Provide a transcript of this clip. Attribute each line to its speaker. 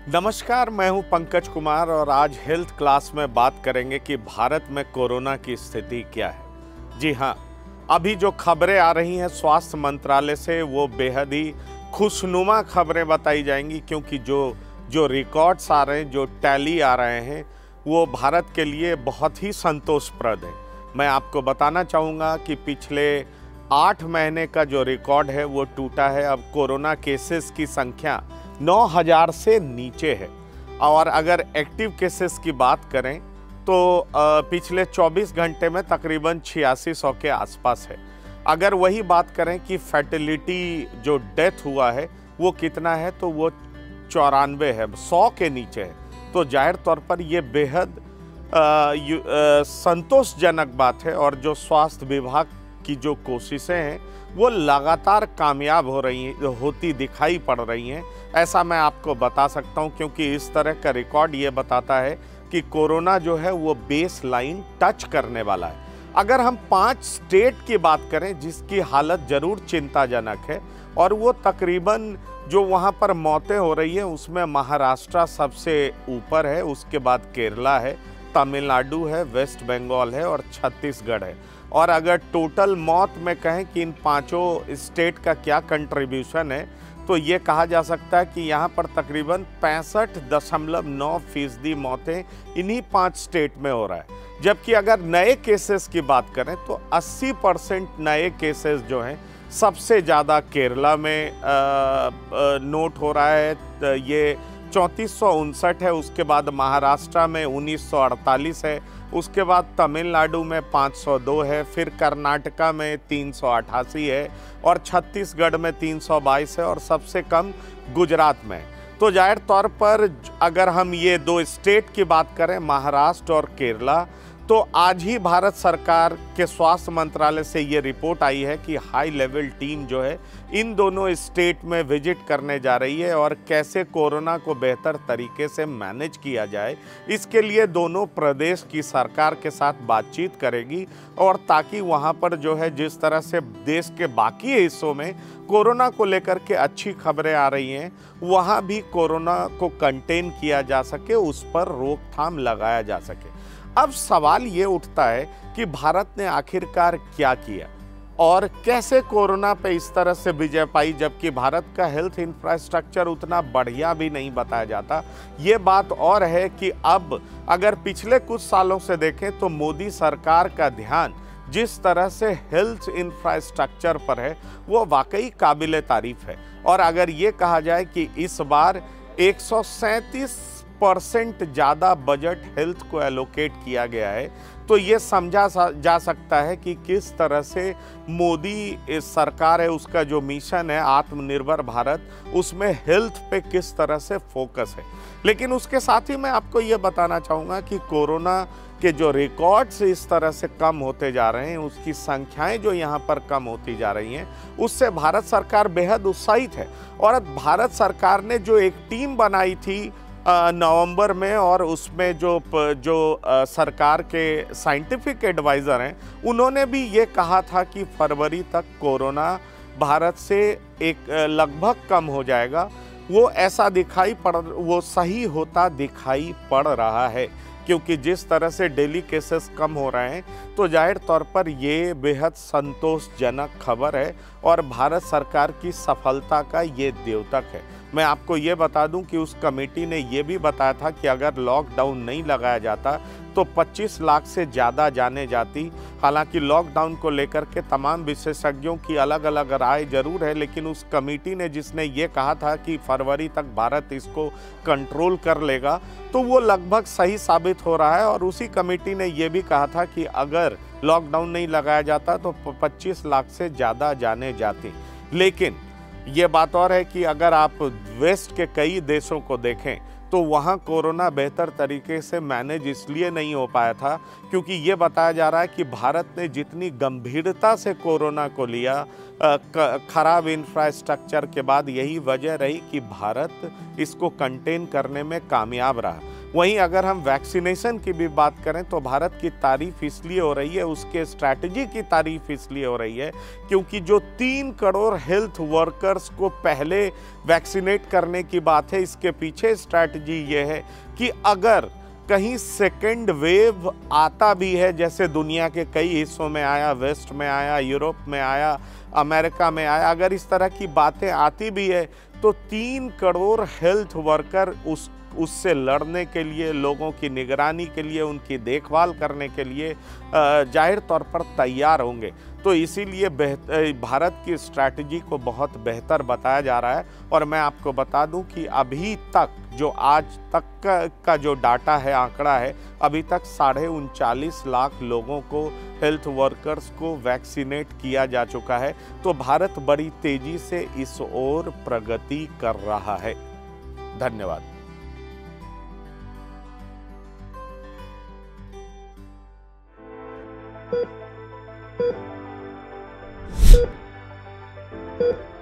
Speaker 1: नमस्कार, मैं हूं पंकज कुमार और आज हेल्थ क्लास में बात करेंगे कि भारत में कोरोना की स्थिति क्या है। जी हां, अभी जो खबरें आ रही हैं स्वास्थ्य मंत्रालय से वो बेहद ही खुशनुमा खबरें बताई जाएंगी, क्योंकि जो रिकॉर्ड्स आ रहे हैं, जो टैली आ रहे हैं, वो भारत के लिए बहुत ही संतोषप्रद है। मैं आपको बताना चाहूँगा कि पिछले 8 महीने का जो रिकॉर्ड है वो टूटा है। अब कोरोना केसेस की संख्या 9,000 से नीचे है और अगर एक्टिव केसेस की बात करें तो पिछले 24 घंटे में तकरीबन 8600 के आसपास है। अगर वही बात करें कि फैटिलिटी जो डेथ हुआ है वो कितना है, तो वो 94 है, 100 के नीचे है। तो जाहिर तौर पर ये बेहद संतोषजनक बात है और जो स्वास्थ्य विभाग की जो कोशिशें हैं वो लगातार कामयाब होती दिखाई पड़ रही हैं। ऐसा मैं आपको बता सकता हूं, क्योंकि इस तरह का रिकॉर्ड ये बताता है कि कोरोना जो है वो बेस लाइन टच करने वाला है। अगर हम 5 स्टेट की बात करें जिसकी हालत जरूर चिंताजनक है, और वो तकरीबन जो वहाँ पर मौतें हो रही है उसमें महाराष्ट्र सबसे ऊपर है, उसके बाद केरला है, तमिलनाडु है, वेस्ट बंगाल है और छत्तीसगढ़ है। और अगर टोटल मौत में कहें कि इन 5 स्टेट का क्या कंट्रीब्यूशन है, तो ये कहा जा सकता है कि यहाँ पर तकरीबन 65.9% मौतें इन्हीं 5 स्टेट में हो रहा है। जबकि अगर नए केसेस की बात करें तो 80% नए केसेस जो हैं सबसे ज़्यादा केरला में नोट हो रहा है, ये 3459 है। उसके बाद महाराष्ट्र में 1948 है, उसके बाद तमिलनाडु में 502 है, फिर कर्नाटका में 388 है और छत्तीसगढ़ में 322 है और सबसे कम गुजरात में। तो जाहिर तौर पर अगर हम ये 2 स्टेट की बात करें, महाराष्ट्र और केरला, तो आज ही भारत सरकार के स्वास्थ्य मंत्रालय से ये रिपोर्ट आई है कि हाई लेवल टीम जो है इन दोनों स्टेट में विजिट करने जा रही है और कैसे कोरोना को बेहतर तरीके से मैनेज किया जाए, इसके लिए दोनों प्रदेश की सरकार के साथ बातचीत करेगी। और ताकि वहाँ पर जो है जिस तरह से देश के बाकी हिस्सों में कोरोना को लेकर के अच्छी खबरें आ रही हैं, वहाँ भी कोरोना को कंटेन किया जा सके, उस पर रोकथाम लगाया जा सके। अब सवाल ये उठता है कि भारत ने आखिरकार क्या किया और कैसे कोरोना पे इस तरह से विजय पाई, जबकि भारत का हेल्थ इंफ्रास्ट्रक्चर उतना बढ़िया भी नहीं बताया जाता। ये बात और है कि अब अगर पिछले कुछ सालों से देखें तो मोदी सरकार का ध्यान जिस तरह से हेल्थ इंफ्रास्ट्रक्चर पर है वो वाकई काबिले तारीफ है। और अगर ये कहा जाए कि इस बार 137% ज़्यादा बजट हेल्थ को एलोकेट किया गया है, तो ये समझा जा सकता है कि किस तरह से मोदी सरकार है, उसका जो मिशन है आत्मनिर्भर भारत, उसमें हेल्थ पे किस तरह से फोकस है। लेकिन उसके साथ ही मैं आपको ये बताना चाहूँगा कि कोरोना के जो रिकॉर्ड्स इस तरह से कम होते जा रहे हैं, उसकी संख्याएं जो यहाँ पर कम होती जा रही हैं, उससे भारत सरकार बेहद उत्साहित है। और भारत सरकार ने जो एक टीम बनाई थी नवंबर में, और उसमें जो सरकार के साइंटिफिक एडवाइज़र हैं, उन्होंने भी ये कहा था कि फरवरी तक कोरोना भारत से एक लगभग कम हो जाएगा। वो सही होता दिखाई पड़ रहा है, क्योंकि जिस तरह से डेली केसेस कम हो रहे हैं, तो जाहिर तौर पर ये बेहद संतोषजनक खबर है और भारत सरकार की सफलता का ये द्योतक है। मैं आपको ये बता दूं कि उस कमेटी ने ये भी बताया था कि अगर लॉकडाउन नहीं लगाया जाता तो 25 लाख से ज़्यादा जाने जाती। हालांकि लॉकडाउन को लेकर के तमाम विशेषज्ञों की अलग अलग राय जरूर है, लेकिन उस कमेटी ने जिसने ये कहा था कि फरवरी तक भारत इसको कंट्रोल कर लेगा, तो वो लगभग सही साबित हो रहा है। और उसी कमेटी ने ये भी कहा था कि अगर लॉकडाउन नहीं लगाया जाता तो 25 लाख से ज़्यादा जाने जाती। लेकिन ये बात और है कि अगर आप वेस्ट के कई देशों को देखें तो वहाँ कोरोना बेहतर तरीके से मैनेज इसलिए नहीं हो पाया था क्योंकि ये बताया जा रहा है कि भारत ने जितनी गंभीरता से कोरोना को लिया, खराब इंफ्रास्ट्रक्चर के बाद यही वजह रही कि भारत इसको कंटेन करने में कामयाब रहा। वहीं अगर हम वैक्सीनेशन की भी बात करें तो भारत की तारीफ इसलिए हो रही है, उसके स्ट्रैटेजी की तारीफ इसलिए हो रही है क्योंकि जो 3 करोड़ हेल्थ वर्कर्स को पहले वैक्सीनेट करने की बात है, इसके पीछे स्ट्रैटेजी ये है कि अगर कहीं सेकेंड वेव आता भी है, जैसे दुनिया के कई हिस्सों में आया, वेस्ट में आया, यूरोप में आया, अमेरिका में आया, अगर इस तरह की बातें आती भी है तो 3 करोड़ हेल्थ वर्कर उससे लड़ने के लिए, लोगों की निगरानी के लिए, उनकी देखभाल करने के लिए जाहिर तौर पर तैयार होंगे। तो इसीलिए भारत की स्ट्रैटेजी को बहुत बेहतर बताया जा रहा है। और मैं आपको बता दूं कि अभी तक जो आज तक का जो डाटा है, आंकड़ा है, अभी तक 39.5 लाख लोगों को, हेल्थ वर्कर्स को वैक्सीनेट किया जा चुका है। तो भारत बड़ी तेजी से इस ओर प्रगति कर रहा है। धन्यवाद।
Speaker 2: Thank you.